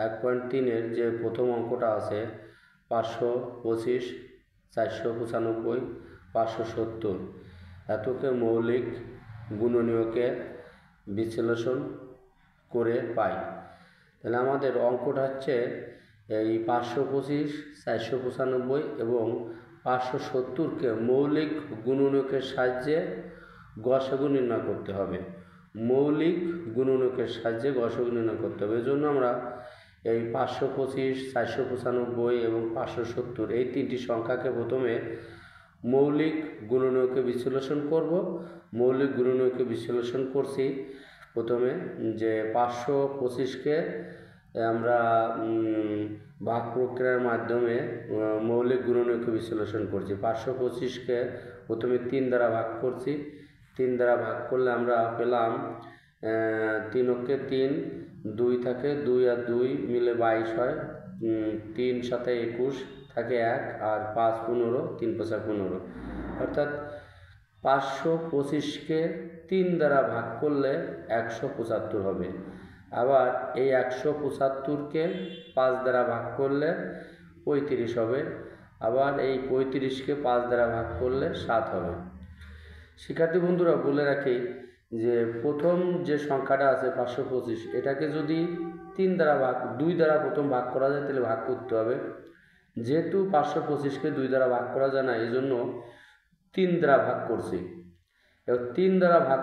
1.3-এর যে প্রথম অঙ্কটা আছে 525, 495, 570 এতকে মৌলিক গুণনীয়কে বিশ্লেষণ করে পাই। তাহলে আমাদের অঙ্কটা হচ্ছে এই 525, 495 এবং 570কে মৌলিক গুণনীয়কের সাহায্যে গসাগু নির্ণয় করতে হবে। মৌলিক গুণনীয়কের সাহায্যে গসাগু নির্ণয় করতে হবে। এজন্য আমরা এই 525, 495 এবং 570 এই তিনটি সংখ্যাকে প্রথমে মৌলিক গুণনীয়কে বিশ্লেষণ করব। মৌলিক গুণনীয়কে বিশ্লেষণ করছি প্রথমে যে 525কে আমরা ভাগ প্রক্রিয়ার মাধ্যমে মৌলিক গুণনীয়কে বিশ্লেষণ করছি। 525কে প্রথমে 3 দ্বারা ভাগ করছি। 3 দ্বারা ভাগ করলে আমরা পেলাম 3 × 3 2 থাকে, 2 আর 2 মিলে 22 হয়, 3 × 7 = 21 থাকে 1, আর 5 × 15, 3 × 5 = 15। অর্থাৎ 525কে 3 দ্বারা ভাগ করলে 175 হবে। আবার এই 175কে 5 দ্বারা ভাগ করলে 35 হবে। আবার এই 35কে 5 দ্বারা ভাগ করলে 7 হবে। শিক্ষার্থী বন্ধুরা, বলে রাখি যে প্রথম যে সংখ্যাটা আছে 525, এটাকে যদি 3 দ্বারা ভাগ 2 দ্বারা প্রথম ভাগ করা যায় তাহলে ভাগ করতে হবে। যেহেতু 525কে 2 দ্বারা ভাগ করা যায় না, এই জন্য 3 দ্বারা ভাগ করছি। এবার 3 দ্বারা ভাগ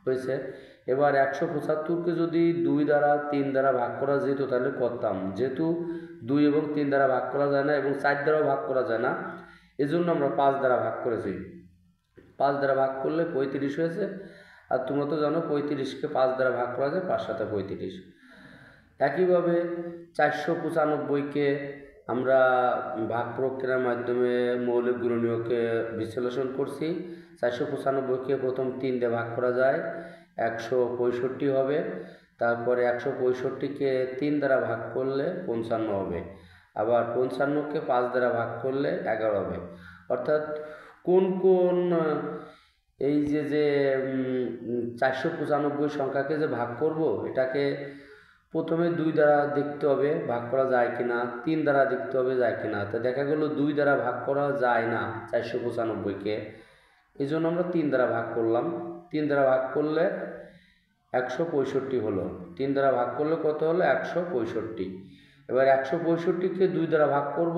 হয়েছে। এবার 175কে যদি 2 দ্বারা 3 দ্বারা ভাগ করা যেত তাহলে করতাম। যেহেতু 2 এবং 3 দ্বারা ভাগ করা যায় না এবং 4 দ্বারাও ভাগ করা যায় না, এজন্য আমরা 5 দ্বারা ভাগ করেছি। 5 দ্বারা ভাগ করলে 35 হয়েছে। আর তোমরা তো জানো 35কে 5 দ্বারা ভাগ করা যায়, 5 × 7 = 35। একইভাবে 495কে আমরা ভাগ প্রক্রিয়ার মাধ্যমে মৌলিক গুণনীয়কে বিশ্লেষণ করছি। 495কে প্রথম 3 দিয়ে ভাগ করা যায়, 165 হবে। তারপরে 165কে 3 দ্বারা ভাগ করলে 55 হবে। আবার 55কে 5 দ্বারা ভাগ করলে 11 হবে। অর্থাৎ কোন কোন এই যে 495 সংখ্যাকে যে ভাগ করব, এটাকে প্রথমে 2 দ্বারা দেখতে হবে ভাগ করা যায় কিনা, 3 দ্বারা দেখতে হবে যায় কিনা। তো দেখা গেল 2 দ্বারা ভাগ করা যায় না 495কে, এই জন্য আমরা 3 দ্বারা ভাগ করলাম। 3 দ্বারা ভাগ করলে 165 হলো। 3 দ্বারা ভাগ করলে কত হলো? 165। এবার 165কে 2 দ্বারা ভাগ করব,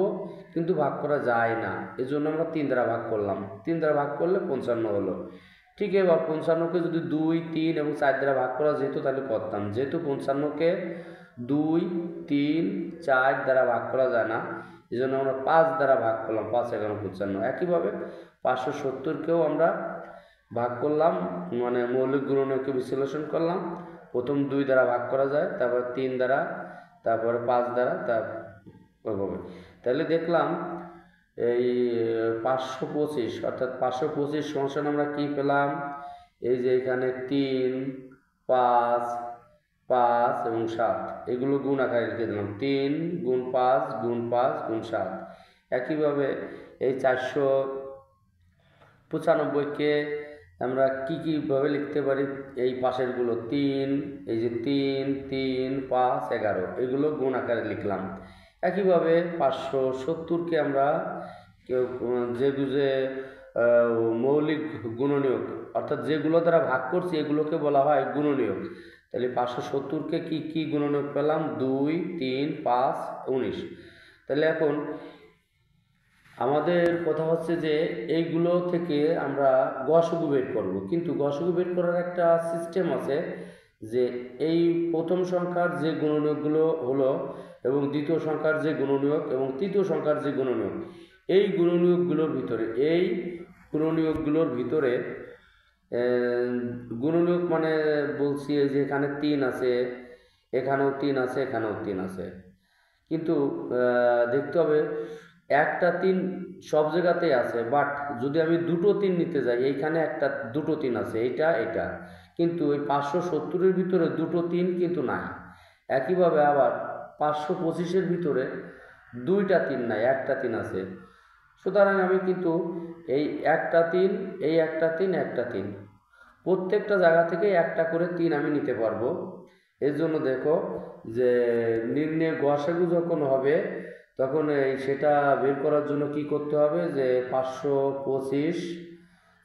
কিন্তু ভাগ করা যায় না, এজন্য আমরা 3 দ্বারা ভাগ করলাম। 3 দ্বারা ভাগ করলে 55 হলো। ঠিক, এবার 55কে যদি 2, 3 এবং 4 দ্বারা ভাগ করা যেত তাহলে করতাম। যেহেতু 55কে 2, 3, 4 দ্বারা ভাগ করা যায় না, এজন্য আমরা 5 দ্বারা ভাগ করলাম। 5 × 11 = 55। একইভাবে 570কেও আমরা ভাগ করলাম, মানে মৌলিক গুণনীয়কে বিশ্লেষণ করলাম। প্রথম 2 দ্বারা ভাগ করা যায়, তারপর 3 দ্বারা, তারপরে 5 দ্বারা, তারপর তাহলে দেখলাম এই 525, অর্থাৎ 525 সমান আমরা কি পেলাম? এই যে এখানে 3, 5, 5 এবং 7 এগুলো গুণ আকারে লিখে দিলাম। 3 × 5 × 5 × 7। একইভাবে এই 495কে আমরা কীভাবে লিখতে পারি? এই পাশেরগুলো 3, এই যে 3, 3, 5, 11 এগুলো গুণ আকারে লিখলাম। একইভাবে 570কে আমরা যে মৌলিক গুণনীয়ক, অর্থাৎ যেগুলো দ্বারা ভাগ করছি এগুলোকে বলা হয় গুণনীয়ক। তাহলে 570কে কি গুণনীয়ক পেলাম? 2, 3, 5, 19। তাহলে এখন আমাদের কথা হচ্ছে যে এইগুলো থেকে আমরা গসাগু বের করব, কিন্তু গসাগু বের করার একটা সিস্টেম আছে যে এই প্রথম সংখ্যার যে গুণনীয়কগুলো হলো এবং দ্বিতীয় সংখ্যার যে গুণনীয়ক এবং তৃতীয় সংখ্যার যে গুণনীয়ক, এই গুণনীয়কগুলোর ভিতরে গুণনীয়ক মানে বলছি যে এখানে 3 আছে, এখানেও 3 আছে, এখানেও 3 আছে, কিন্তু দেখতে হবে একটা 3 সব জায়গাতেই আছে। বাট যদি আমি দুটো 3 নিতে যাই, এইখানে দুটো 3 আছে, এটা, কিন্তু ওই 570-এর ভিতরে দুটো 3 কিন্তু নাই। একইভাবে আবার 525-এর ভিতরে 2টা 3 নাই, একটা 3 আছে। সুতরাং আমি কিন্তু এই একটা 3, এই একটা 3, একটা 3, প্রত্যেকটা জায়গা থেকে একটা করে 3 আমি নিতে পারবো। এর জন্য দেখো যে নির্ণয় গসাগু যখন হবে তখন সেটা বের করার জন্য কি করতে হবে যে 525,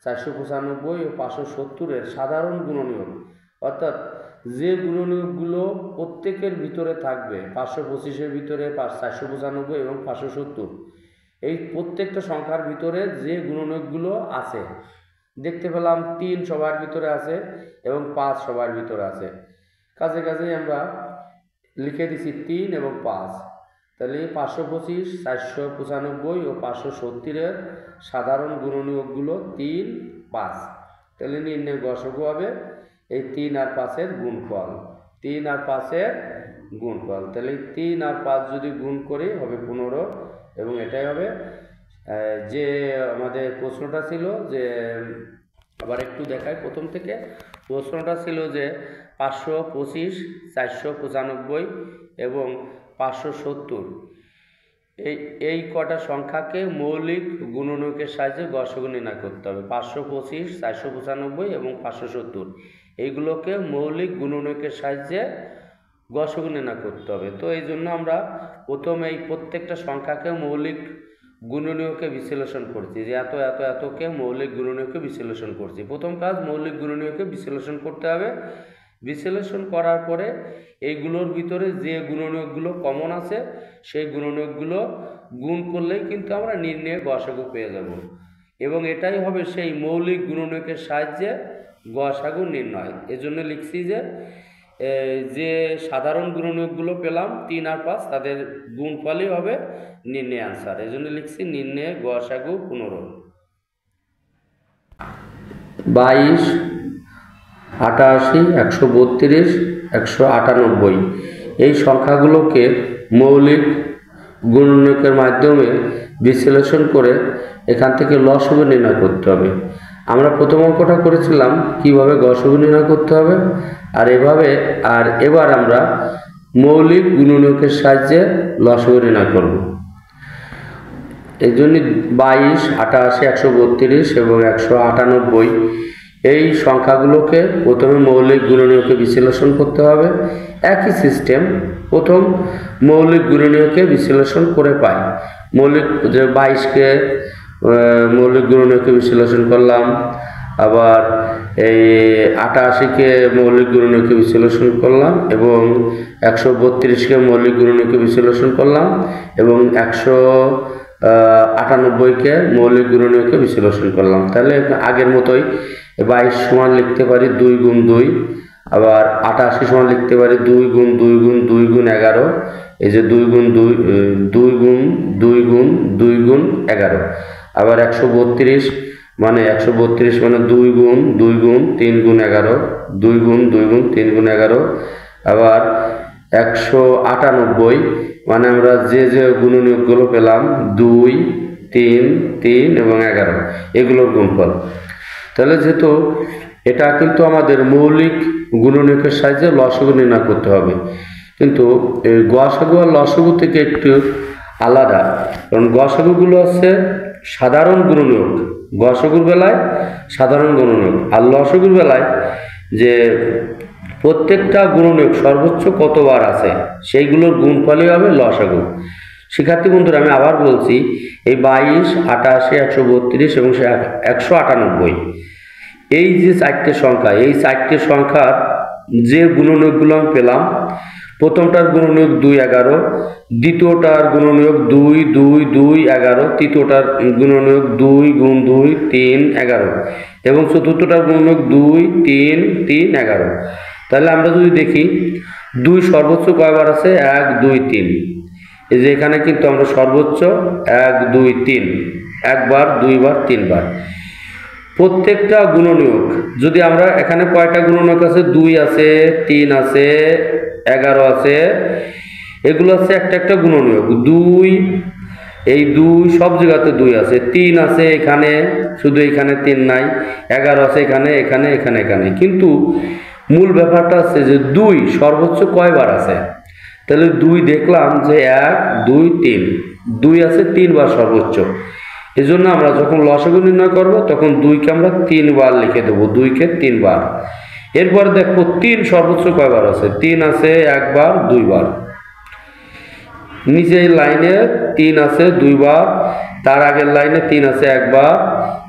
495 ও 570-এর সাধারণ গুণনীয়ক, অর্থাৎ যে গুণনীয়কগুলো প্রত্যেকের ভিতরে থাকবে 525-এর ভিতরে 495 এবং 570, এই প্রত্যেকটা সংখ্যার ভিতরে যে গুণনীয়কগুলো আছে, দেখতে পেলাম 3 সবার ভিতরে আছে এবং 5 সবার ভিতরে আছে, কাজেই আমরা লিখে দিছি 3 এবং 5। তাহলে 525, 495 ও 570-এর সাধারণ গুণনীয়কগুলো 3, 5। তাহলে নির্ণয় গসাগু হবে এই 3 আর 5-এর গুণফল, 3 আর 5-এর গুণফল। তাহলে 3 আর 5 যদি গুণ করি হবে 15, এবং এটাই হবে যে আমাদের প্রশ্নটা ছিল যে, আবার একটু দেখাই প্রথম থেকে। প্রশ্নটা ছিল যে 525, 495 এবং 570 এই কটা সংখ্যাকে মৌলিক গুণনীয়কের সাহায্যে গসাগু নির্ণয় করতে হবে। 525, 495 এবং 570 এইগুলোকে মৌলিক গুণনীয়কের সাহায্যে গসাগু নির্ণয় করতে হবে। তো এই জন্য আমরা প্রথমে এই প্রত্যেকটা সংখ্যাকে মৌলিক গুণনীয়কে বিশ্লেষণ করছি, যে এত এত এতকে মৌলিক গুণনীয়কে বিশ্লেষণ করছি। প্রথম কাজ মৌলিক গুণনীয়কে বিশ্লেষণ করতে হবে। বিশ্লেষণ করার পরে এইগুলোর ভিতরে যে গুণনীয়কগুলো কমন আছে সেই গুণনীয়কগুলো গুণ করলেই কিন্তু আমরা নির্ণয় গসাগু পেয়ে যাব, এবং এটাই হবে সেই মৌলিক গুণনীয়কের সাহায্যে গসাগু নির্ণয়। এজন্য লিখছি যে সাধারণ গুণনীয়কগুলো পেলাম 3 আর 5, তাদের গুণফলই হবে নির্ণয় আনসার। এজন্য লিখছি নির্ণয় গসাগু 15। 22, 88, 132, 198 এই সংখ্যাগুলোকে মৌলিক গুণনীয়কের মাধ্যমে বিশ্লেষণ করে এখান থেকে লসাগু নির্ণয় করতে হবে। আমরা প্রথম অঙ্কটা করেছিলাম কিভাবে গসাগু নির্ণয় করতে হবে, আর এবার আমরা মৌলিক গুণনীয়কের সাহায্যে লসাগু নির্ণয় করব। এই জন্য 22, 88, 132 এবং 198 এই সংখ্যাগুলোকে প্রথমে মৌলিক গুণনীয়কে বিশ্লেষণ করতে হবে। একই সিস্টেম, প্রথম মৌলিক গুণনীয়কে বিশ্লেষণ করে পাই। মৌলিক যে 22-কে মৌলিক গুণনীয়কে বিশ্লেষণ করলাম, আবার এই 88-কে মৌলিক গুণনীয়কে বিশ্লেষণ করলাম, এবং 132-কে মৌলিক গুণনীয়কে বিশ্লেষণ করলাম, এবং 198-কে মৌলিক গুণনীয়কে বিশ্লেষণ করলাম। তাহলে আগের মতোই 22 সমান লিখতে পারি 2 গুণ 2, আবার 88 সমান লিখতে পারি 2 গুণ 2 গুণ 2 গুণ 11, এই যে 2 গুণ 2 2 গুণ 2 গুণ 2 গুণ 11। আবার 132 মানে 2 গুণ 2 গুণ 3 গুণ 11, 2 গুণ 2 গুণ 3 গুণ 11। আবার 198 মানে আমরা যে গুণনীয়কগুলো পেলাম 2, 3, 3 এবং 11 এগুলোর গুণফল। তাহলে যেহেতু এটা কিন্তু আমাদের মৌলিক গুণনীয়কের সাহায্যে লসাগু নির্ণয় করতে হবে, কিন্তু গসাগু আর লসাগু থেকে একটু আলাদা, কারণ গসাগুগুলো হচ্ছে সাধারণ গুণনীয়ক, গসাগুর বেলায় সাধারণ গুণনীয়ক, আর লসাগুর বেলায় যে প্রত্যেকটা গুণনীয়ক সর্বোচ্চ কতবার আছে সেইগুলোর গুণফলই হবে লসাগু। শিক্ষার্থী বন্ধুরা, আমি আবার বলছি, এই 22, 88, 132 এবং 198 এই যে 4টে সংখ্যা, এই 4টে সংখ্যার যে গুণনীয়কগুলো আমি পেলাম, প্রথমটার গুণনীয়ক 2, 11, দ্বিতীয়টার গুণনীয়ক 2, 2, 2, 11, তৃতীয়টার গুণনীয়ক 2 গুণ 2, 3, 11 এবং চতুর্থটার গুণনীয়ক 2, 3, 3, 11। তাহলে আমরা যদি দেখি 2 সর্বোচ্চ কয়বার আছে, 1, 2, 3। এই যে এখানে কিন্তু আমরা সর্বোচ্চ 1, 2, 3 একবার, 2 বার, 3 বার। প্রত্যেকটা গুণনীয়ক যদি আমরা এখানে কয়টা গুণনীয়ক আছে, 2 আছে, 3 আছে, 11 আছে, এগুলো আছে একটা একটা গুণনীয়ক। 2 এই 2 সব জায়গাতে 2 আছে, 3 আছে এখানে, শুধু এখানে 3 নাই, 11 আছে এখানে এখানে এখানে এখানে, কিন্তু মূল ব্যাপারটা আছে যে 2 সর্বোচ্চ কয়বার আছে। তাহলে 2 দেখলাম যে 1, 2, 3, 2 আছে 3 বার সর্বোচ্চ। এজন্য আমরা যখন লসাগু নির্ণয় করব তখন 2কে আমরা 3 বার লিখে দেব, 2কে 3 বার। এরপর দেখো 3 সর্বোচ্চ কয়বার আছে? 3 আছে একবার, দুইবার। নিচের লাইনে 3 আছে দুইবার, তার আগের লাইনে 3 আছে একবার,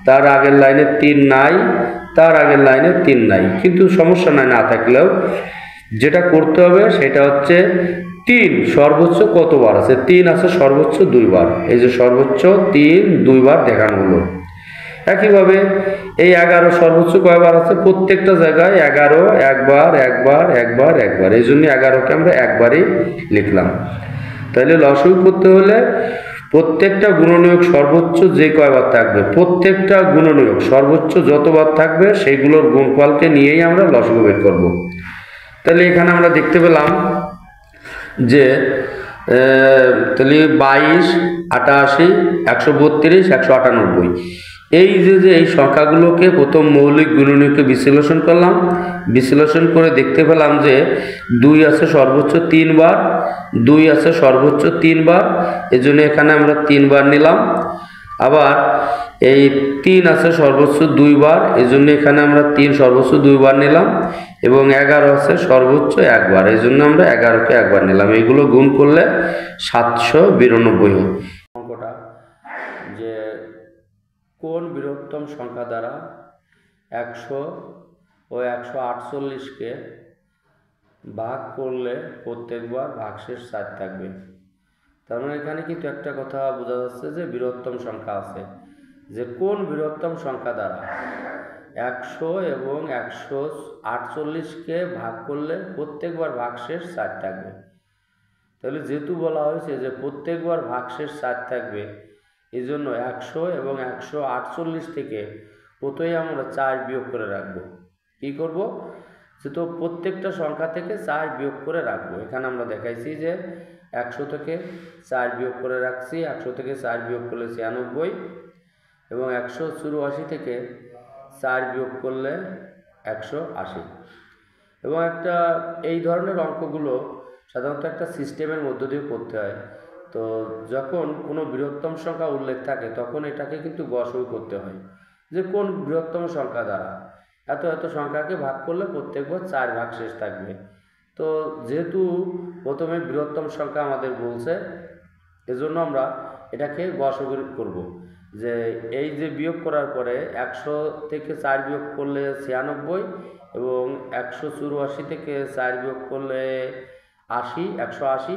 তার আগের লাইনে 3 নাই, তার আগের লাইনে 3 নাই। কিন্তু সমস্যা নাই না থাকলেও, যেটা করতে হবে সেটা হচ্ছে 3 সর্বোচ্চ কতবার আছে? 3 আছে সর্বোচ্চ দুইবার। এই যে সর্বোচ্চ 3 দুইবার দেখানো হলো। একইভাবে এই 11 সর্বোচ্চ কয়বার আছে? প্রত্যেকটা জায়গায় 11 একবার একবার একবার একবার, এই জন্য 11কে আমরা একবারই লিখলাম। তাহলে লসাগু করতে হলে প্রত্যেকটা গুণনীয়ক সর্বোচ্চ যে কয়বার থাকবে, প্রত্যেকটা গুণনীয়ক সর্বোচ্চ যতবার থাকবে সেইগুলোর গুণফলকে নিয়েই আমরা লসাগু বের করব। তাহলে এখানে আমরা দেখতে পেলাম যে তাহলে 22, 88, 132, 198, এই যে এই সংখ্যাগুলোকে প্রথম মৌলিক গুণনীয়কে বিশ্লেষণ করলাম। বিশ্লেষণ করে দেখতে পেলাম যে 2 আছে সর্বোচ্চ 3 বার, 2 আছে সর্বোচ্চ 3 বার, এজন্য এখানে আমরা 3 বার নিলাম। আবার এই 3 আছে সর্বোচ্চ 2 বার, এজন্য এখানে আমরা 3 সর্বোচ্চ 2 বার নিলাম। এবং 11 আছে সর্বোচ্চ 1 বার, এই জন্য আমরা 11কে একবার নিলাম। এইগুলো গুণ করলে 792 হয়। অঙ্কটা যে কোন বৃহত্তম সংখ্যা দ্বারা 100 ও 148কে ভাগ করলে প্রত্যেকবার ভাগশেষ 4 থাকবে। তার মানে এখানে কিন্তু একটা কথা বোঝা যাচ্ছে যে বৃহত্তম সংখ্যা আছে, যে কোন বৃহত্তম সংখ্যা দ্বারা 100 এবং 148কে ভাগ করলে প্রত্যেকবার ভাগশেষ 4 থাকবে। তাহলে যেহেতু বলা হয়েছে যে প্রত্যেকবার ভাগশেষ 4 থাকবে, এই জন্য 100 এবং 148 থেকে প্রথমেই আমরা 4 বিয়োগ করে রাখবো। কী করব? যেহেতু প্রত্যেকটা সংখ্যা থেকে 4 বিয়োগ করে রাখবো। এখানে আমরা দেখাইছি যে 100 থেকে 4 বিয়োগ করে রাখছি, 100 থেকে 4 বিয়োগ করলে 96, এবং 184 থেকে 4 বিয়োগ করলে 180। এবং এই ধরনের অঙ্কগুলো সাধারণত একটা সিস্টেমের মধ্য দিয়ে করতে হয়। তো যখন কোনো বৃহত্তম সংখ্যা উল্লেখ থাকে তখন এটাকে কিন্তু গসাগু করতে হয়, যে কোন বৃহত্তম সংখ্যা দ্বারা এত এত সংখ্যাকে ভাগ করলে প্রত্যেকবার 4 ভাগশেষ থাকবে। তো যেহেতু প্রথমে বৃহত্তম সংখ্যা আমাদের বলছে, এজন্য আমরা এটাকে গসাগু করব। যে এই যে বিয়োগ করার পরে 100 থেকে 4 বিয়োগ করলে 96, এবং 184 থেকে 4 বিয়োগ করলে 180।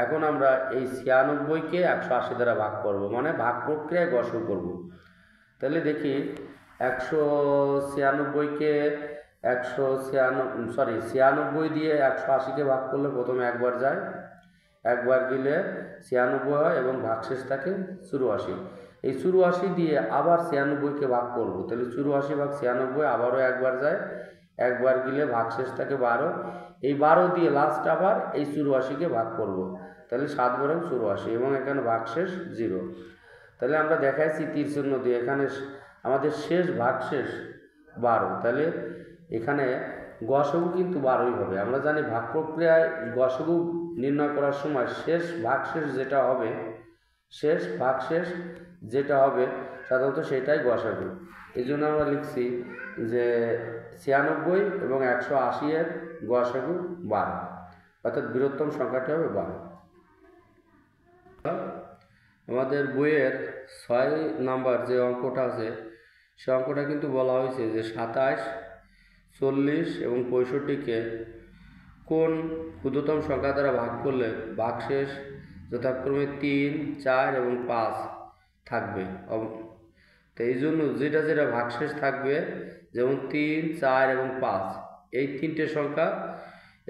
এখন আমরা এই 96কে 180 দ্বারা ভাগ করব, মানে ভাগ প্রক্রিয়ায় গসাগু করব। তাহলে দেখি 196কে 96 দিয়ে 180কে ভাগ করলে প্রথমে একবার যায়, একবার গেলে 96 হয় এবং ভাগশেষ থাকে 84। এই 84 দিয়ে আবার 96কে ভাগ করব, তাহলে 84 ভাগ 96 আবারও একবার যায়, একবার গেলে ভাগশেষ থাকে 12। এই 12 দিয়ে লাস্ট আবার এই 84কে ভাগ করব, তাহলে 7 বরং 84, এবং এখানে ভাগশেষ 0। তাহলে আমরা দেখাইছি তীর চিহ্ন দিয়ে, এখানে আমাদের শেষ ভাগশেষ 12। তাহলে এখানে গসাগু কিন্তু 12ই হবে। আমরা জানি ভাগ প্রক্রিয়ায় গসাগু নির্ণয় করার সময় শেষ ভাগশেষ যেটা হবে সাধারণত সেটাই গসাগু। এই জন্য আমরা লিখছি যে 96 এবং 180 এর গসাগু 12, অর্থাৎ বৃহত্তম সংখ্যাটি হবে 12। আমাদের বইয়ের 6 নাম্বার যে অঙ্কটা আছে, সে অঙ্কটা কিন্তু বলা হয়েছে যে 27, 40 এবং 65কে কোন ক্ষুদ্রতম সংখ্যা দ্বারা ভাগ করলে ভাগশেষ যথাক্রমে 3, 4 এবং 5 থাকবে। তো এই জন্য যেটা ভাগশেষ থাকবে, যেমন 3, 4 এবং 5, এই তিনটে সংখ্যা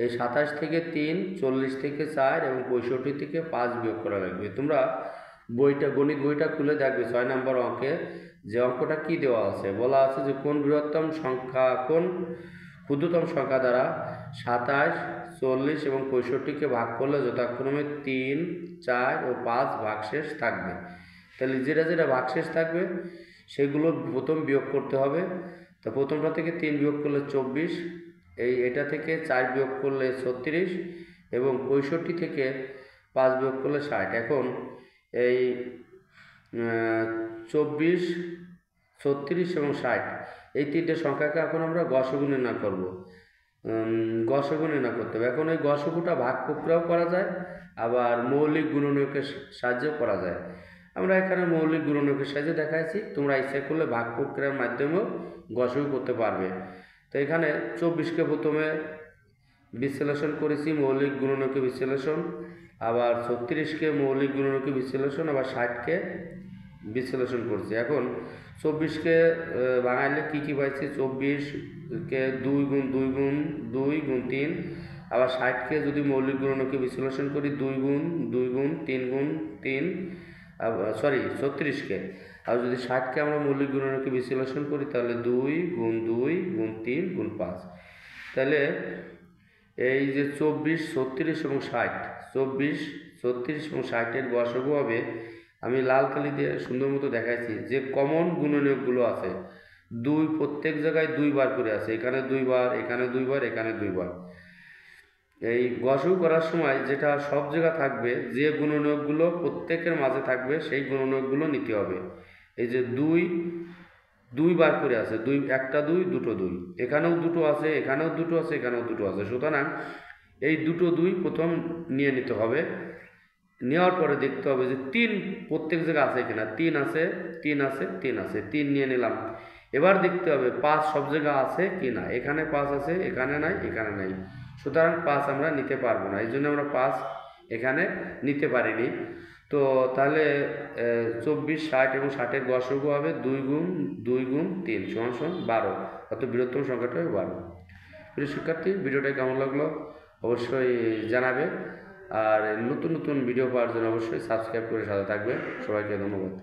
এই 27 থেকে 3, 40 থেকে 4 এবং 65 থেকে 5 বিয়োগ করা লাগবে। তোমরা গণিত বইটা খুলে দেখবে 6 নম্বর অঙ্কে যে অঙ্কটা কি দেওয়া আছে। বলা আছে যে কোন ক্ষুদ্রতম সংখ্যা দ্বারা 27, 40 এবং 65কে ভাগ করলে যথাক্রমে 3, 4 ও 5 ভাগশেষ থাকবে। তাহলে যেটা ভাগশেষ থাকবে সেগুলো প্রথম বিয়োগ করতে হবে। তো প্রথমটা থেকে 3 বিয়োগ করলে 24, এটা থেকে 4 বিয়োগ করলে 36, এবং 65 থেকে 5 বিয়োগ করলে 60। এখন এই 24, 36 এবং 60 এই তিনটে সংখ্যাকে এখন আমরা গসাগু নির্ণয় করব। গসগু নির্ণয় করতে হবে। এখন এই গসগুটা ভাগ প্রক্রিয়াও করা যায়, আবার মৌলিক গুণনীয়কের সাহায্যেও করা যায়। আমরা এখানে মৌলিক গুণনীয়কের সাহায্যে দেখাইছি, তোমরা ইচ্ছা করলে ভাগ প্রক্রিয়ার মাধ্যমেও গসগু করতে পারবে। তো এখানে 24কে প্রথমে বিশ্লেষণ করেছি, মৌলিক গুণনীয়কে বিশ্লেষণ, আবার 36কে মৌলিক গুণনীয়কে বিশ্লেষণ, আবার 60কে বিশ্লেষণ করছি। এখন 24কে ভাঙাইলে কী কী পাইছি, 24কে 2 গুণ 2 গুণ 2 গুণ 3, আবার 60কে যদি মৌলিক গুণনীয়কে বিশ্লেষণ করি 2 গুণ 2 গুণ 3 গুণ 3, সরি 36কে, আর যদি 60কে আমরা মৌলিক গুণনীয়কে বিশ্লেষণ করি তাহলে 2 গুণ 2 গুণ 3 গুণ 5। তাহলে এই যে 24, 36 এবং 60, 24, 36 এবং 60-এর গসগু হবে, আমি লাল কালি দিয়ে সুন্দর মতো দেখাইছি যে কমন গুণনীয়কগুলো আছে, 2 প্রত্যেক জায়গায় 2 বার করে আছে, এখানে 2 বার, এখানে 2 বার, এখানে 2 বার। এই গসগু করার সময় যেটা সব জায়গা থাকবে, যে গুণনীয়কগুলো প্রত্যেকের মাঝে থাকবে সেই গুণনীয়কগুলো নিতে হবে। এই যে 2 বার করে আছে, 2, একটা 2, দুটো 2, এখানেও দুটো আছে, এখানেও দুটো আছে, এখানেও দুটো আছে, সুতরাং এই দুটো 2 প্রথম নিয়ে নিতে হবে। নেওয়ার পরে দেখতে হবে যে 3 প্রত্যেক জায়গায় আছে কিনা, 3 আছে, 3 আছে, 3 আছে, 3 নিয়ে নিলাম। এবার দেখতে হবে 5 সব জায়গায় আছে কিনা, এখানে 5 আছে, এখানে নাই, এখানে নাই, সুতরাং 5 আমরা নিতে পারবো না, এই জন্য আমরা 5 এখানে নিতে পারিনি। তো তাহলে 24, 60 এবং 60-এর গসগু হবে 2 গুণ 2 গুণ 3 সমান 12, অর্থাৎ বৃহত্তম সংখ্যাটা হবে 12। প্রিয় শিক্ষার্থী, ভিডিওটা কেমন লাগলো অবশ্যই জানাবে, আর নতুন নতুন ভিডিও পাওয়ার জন্য অবশ্যই সাবস্ক্রাইব করে সাথে থাকবে। সবাইকে ধন্যবাদ।